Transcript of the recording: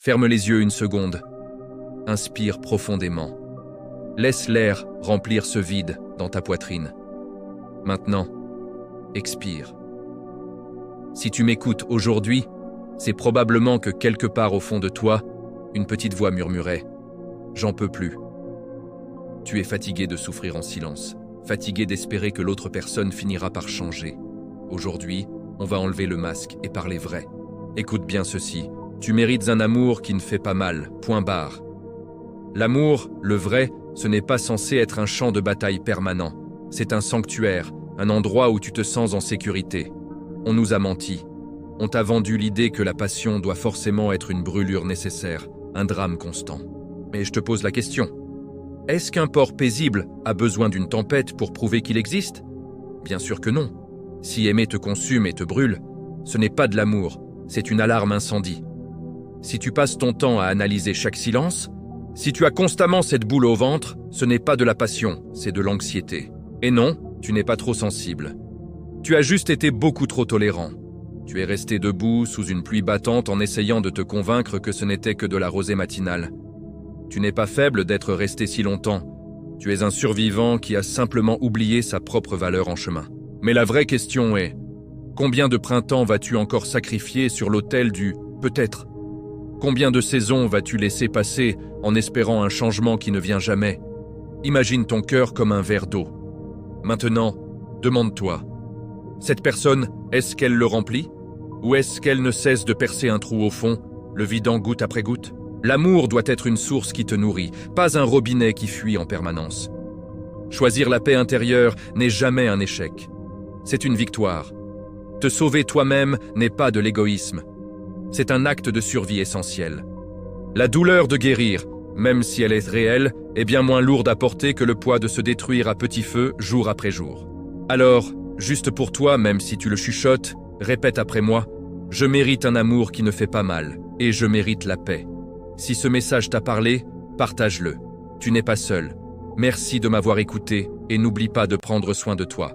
Ferme les yeux une seconde. Inspire profondément. Laisse l'air remplir ce vide dans ta poitrine. Maintenant, expire. Si tu m'écoutes aujourd'hui, c'est probablement que quelque part au fond de toi, une petite voix murmurait « J'en peux plus ». Tu es fatigué de souffrir en silence, fatigué d'espérer que l'autre personne finira par changer. Aujourd'hui, on va enlever le masque et parler vrai. Écoute bien ceci, tu mérites un amour qui ne fait pas mal, point barre. L'amour, le vrai, ce n'est pas censé être un champ de bataille permanent. C'est un sanctuaire, un endroit où tu te sens en sécurité. On nous a menti. On t'a vendu l'idée que la passion doit forcément être une brûlure nécessaire, un drame constant. Mais je te pose la question. Est-ce qu'un port paisible a besoin d'une tempête pour prouver qu'il existe? Bien sûr que non. Si aimer te consume et te brûle, ce n'est pas de l'amour, c'est une alarme incendie. Si tu passes ton temps à analyser chaque silence, si tu as constamment cette boule au ventre, ce n'est pas de la passion, c'est de l'anxiété. Et non, tu n'es pas trop sensible. Tu as juste été beaucoup trop tolérant. Tu es resté debout sous une pluie battante en essayant de te convaincre que ce n'était que de la rosée matinale. Tu n'es pas faible d'être resté si longtemps. Tu es un survivant qui a simplement oublié sa propre valeur en chemin. Mais la vraie question est, combien de printemps vas-tu encore sacrifier sur l'autel du « peut-être » ? Combien de saisons vas-tu laisser passer en espérant un changement qui ne vient jamais? Imagine ton cœur comme un verre d'eau. Maintenant, demande-toi, cette personne, est-ce qu'elle le remplit? Ou est-ce qu'elle ne cesse de percer un trou au fond, le vidant goutte après goutte? L'amour doit être une source qui te nourrit, pas un robinet qui fuit en permanence. Choisir la paix intérieure n'est jamais un échec. C'est une victoire. Te sauver toi-même n'est pas de l'égoïsme. C'est un acte de survie essentiel. La douleur de guérir, même si elle est réelle, est bien moins lourde à porter que le poids de se détruire à petit feu jour après jour. Alors, juste pour toi, même si tu le chuchotes, répète après moi, « Je mérite un amour qui ne fait pas mal, et je mérite la paix. » Si ce message t'a parlé, partage-le. Tu n'es pas seul. Merci de m'avoir écouté et n'oublie pas de prendre soin de toi.